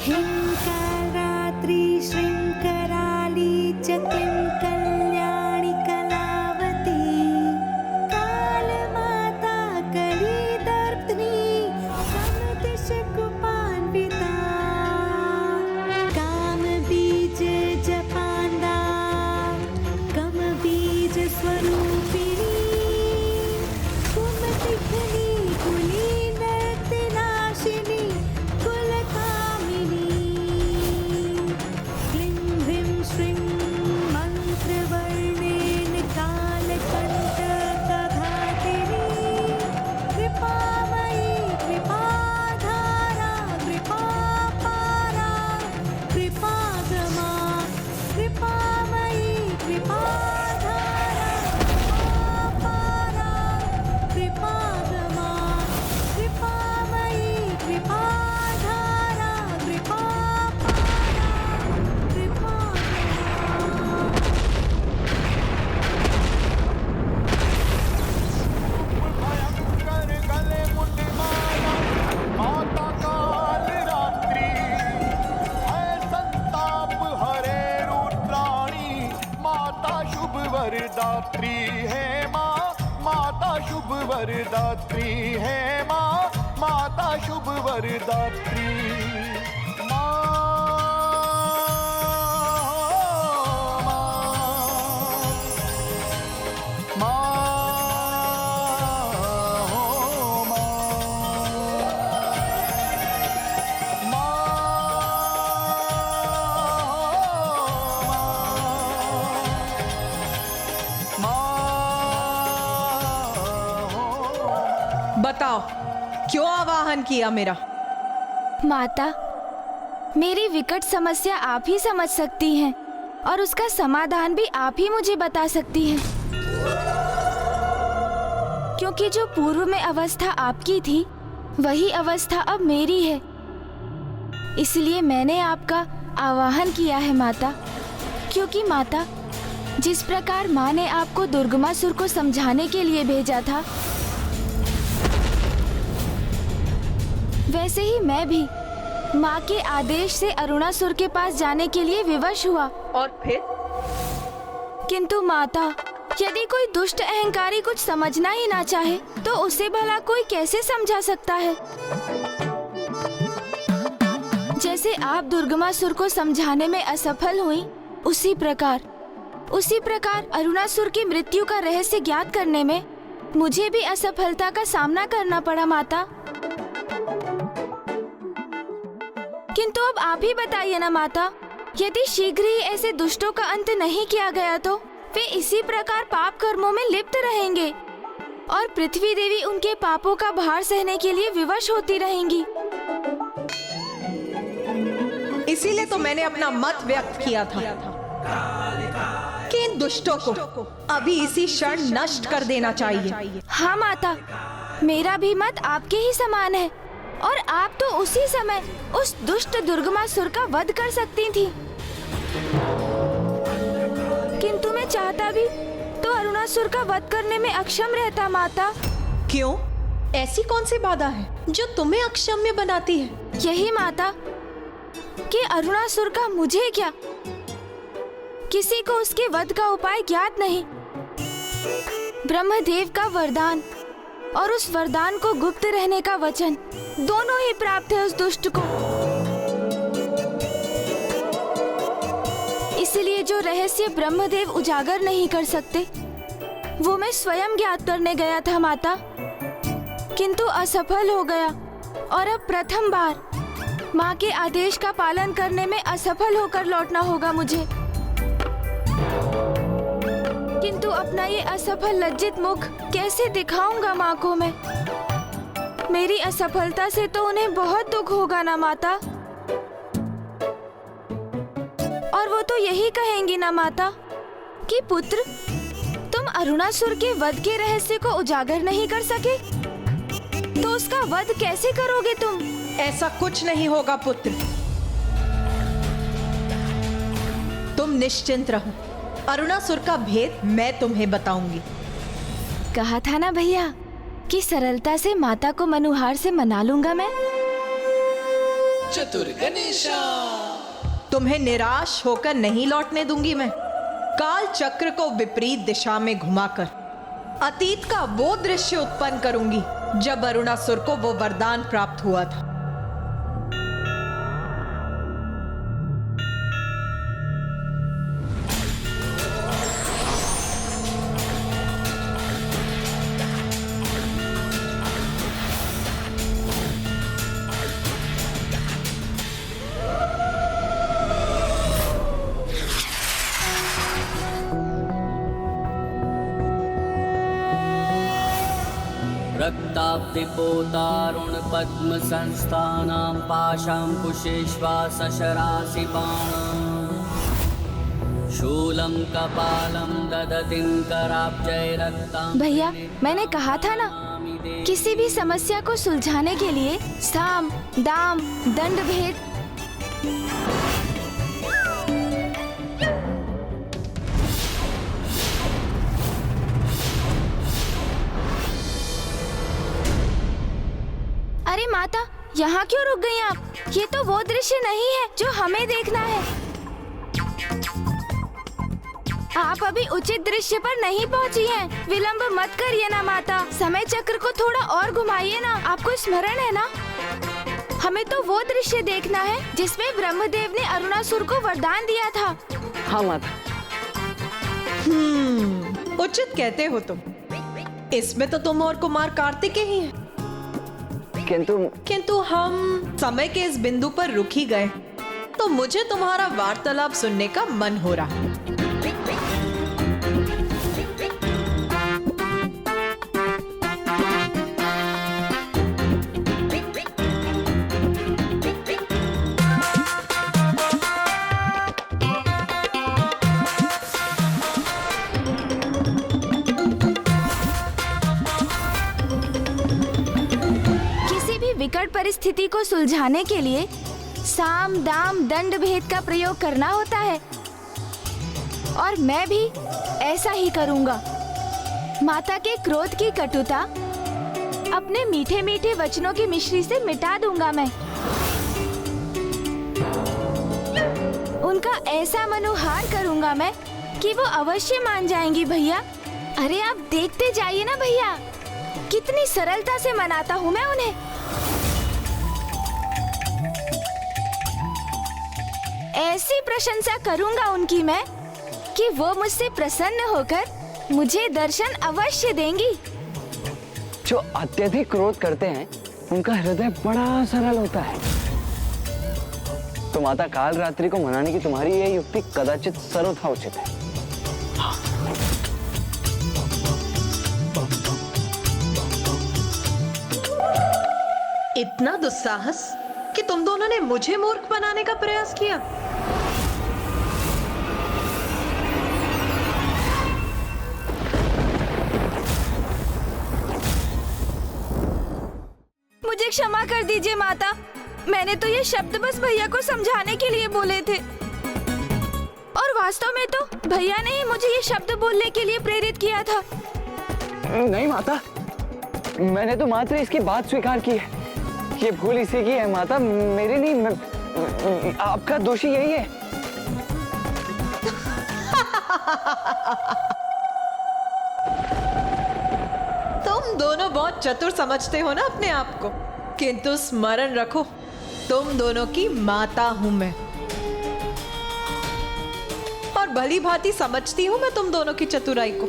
हिंकारात्रि श्रृंकराली च क्लीं कल्याणी कलावती कालमाता कलिदर्पिणी समदिशकुपान्विता कामबीज जपान्दा कमबीज स्वरूपिणी कुमतिघ्नी कुलीनर्तिनाशिनी कुलकामिनी क्लीं ह्रीं श्रीं मन्त्रवर्णेन कालकण्टकघातिनी कृपामयी कृपाधारा कृपापारा कृपागमा कृपामयी कृपाधारा कृपापारा कृपागमा कृपामयी कृपाधारा कृपापारा भयंकर गले मुंडमाला माता काल रात्रि है संताप हरे रुद्राणी माता शुभ वरदात्री है माँ माता शुभ वरदात्री है माँ माता शुभ वरदात्री माँ माँ हो माँ माँ बताओ क्यों आवाहन किया मेरा? माता, मेरी विकट समस्या आप ही समझ सकती हैं और उसका समाधान भी आप ही मुझे बता सकती हैं। क्योंकि जो पूर्व में अवस्था आपकी थी वही अवस्था अब मेरी है, इसलिए मैंने आपका आवाहन किया है माता। क्योंकि माता, जिस प्रकार माँ ने आपको दुर्गमासुर को समझाने के लिए भेजा था, वैसे ही मैं भी माँ के आदेश से अरुणासुर के पास जाने के लिए विवश हुआ। और फिर? किंतु माता, यदि कोई दुष्ट अहंकारी कुछ समझना ही ना चाहे तो उसे भला कोई कैसे समझा सकता है? जैसे आप दुर्गमासुर को समझाने में असफल हुई, उसी प्रकार अरुणासुर की मृत्यु का रहस्य ज्ञात करने में मुझे भी असफलता का सामना करना पड़ा माता। किंतु अब आप ही बताइए ना माता, यदि शीघ्र ही ऐसे दुष्टों का अंत नहीं किया गया तो वे इसी प्रकार पाप कर्मों में लिप्त रहेंगे और पृथ्वी देवी उनके पापों का भार सहने के लिए विवश होती रहेंगी। इसीलिए तो मैंने अपना मत व्यक्त किया था कि इन दुष्टों को अभी इसी क्षण नष्ट कर देना चाहिए। हाँ माता, मेरा भी मत आपके ही समान है और आप तो उसी समय उस दुष्ट दुर्गमासुर का वध कर सकती थी। किंतु मैं चाहता भी तो अरुणासुर का वध करने में अक्षम रहता माता। क्यों? ऐसी कौन सी बाधा है जो तुम्हें अक्षम्य बनाती है? यही माता कि अरुणासुर का मुझे क्या, किसी को उसके वध का उपाय ज्ञात नहीं। ब्रह्मदेव का वरदान और उस वरदान को गुप्त रहने का वचन दोनों ही प्राप्त है उस दुष्ट को। इसलिए जो रहस्य ब्रह्मदेव उजागर नहीं कर सकते वो मैं स्वयं ज्ञात करने गया था माता, किंतु असफल हो गया और अब प्रथम बार माँ के आदेश का पालन करने में असफल होकर लौटना होगा मुझे। किंतु अपना ये असफल लज्जित मुख कैसे दिखाऊंगा माँ को मैं? मेरी असफलता से तो उन्हें बहुत दुख होगा ना माता। और वो तो यही कहेंगी ना माता कि पुत्र, तुम अरुणासुर के वध के रहस्य को उजागर नहीं कर सके, तो उसका वध कैसे करोगे तुम? ऐसा कुछ नहीं होगा पुत्र, तुम निश्चिंत रहो, अरुणासुर का भेद मैं तुम्हें बताऊंगी। कहा था ना भैया कि सरलता से माता को मनुहार से मना लूंगा मैं। चतुर गणेशा। तुम्हें निराश होकर नहीं लौटने दूंगी मैं। काल चक्र को विपरीत दिशा में घुमाकर अतीत का वो दृश्य उत्पन्न करूंगी जब अरुणासुर को वो वरदान प्राप्त हुआ था। रक्ताब्धिपोतारुण पद्म संस्थानां पाशांकुशेष्वा सशरासि बाणां शूलं कपालं ददतिं कराब्जै रक्तां। भैया, मैंने कहा था ना, किसी भी समस्या को सुलझाने के लिए साम दाम दंड भेद। अरे माता, यहाँ क्यों रुक गई आप? ये तो वो दृश्य नहीं है जो हमें देखना है। आप अभी उचित दृश्य पर नहीं पहुँची हैं। विलंब मत करिए ना माता, समय चक्र को थोड़ा और घुमाइए ना। आपको स्मरण है ना, हमें तो वो दृश्य देखना है जिसमें ब्रह्मदेव ने अरुणासुर को वरदान दिया था। हाँ माता। उचित कहते हो तुम। इसमें तो तुम और कुमार कार्तिकेय ही हैं। किंतु हम समय के इस बिंदु पर रुक ही गए, तो मुझे तुम्हारा वार्तालाप सुनने का मन हो रहा है। विकट परिस्थिति को सुलझाने के लिए साम दाम दंड भेद का प्रयोग करना होता है, और मैं भी ऐसा ही करूंगा। माता के क्रोध की कटुता अपने मीठे मीठे वचनों की मिश्री से मिटा दूंगा मैं। उनका ऐसा मनोहार करूंगा मैं कि वो अवश्य मान जाएंगी भैया। अरे आप देखते जाइए ना भैया, कितनी सरलता से मनाता हूँ मैं उन्हें। ऐसी प्रशंसा करूंगा उनकी मैं कि वो मुझसे प्रसन्न होकर मुझे दर्शन अवश्य देंगी। जो अत्यधिक क्रोध करते हैं उनका हृदय बड़ा सरल होता है। तो माता, काल रात्रि को मनाने की तुम्हारी यह युक्ति कदाचित सर्वथा उचित है। इतना दुस्साहस कि तुम दोनों ने मुझे मूर्ख बनाने का प्रयास किया। मुझे क्षमा कर दीजिए माता, मैंने तो ये शब्द बस भैया को समझाने के लिए बोले थे, और वास्तव में तो भैया ने ही मुझे ये शब्द बोलने के लिए प्रेरित किया था। नहीं माता, मैंने तो मात्र इसकी बात स्वीकार की है। ये भूल इसी की है माता, मेरी नहीं। आपका दोषी यही है। तुम दोनों बहुत चतुर समझते हो ना अपने आप को, किंतु स्मरण रखो, तुम दोनों की माता हूं मैं, और भली भांति समझती हूं मैं तुम दोनों की चतुराई को।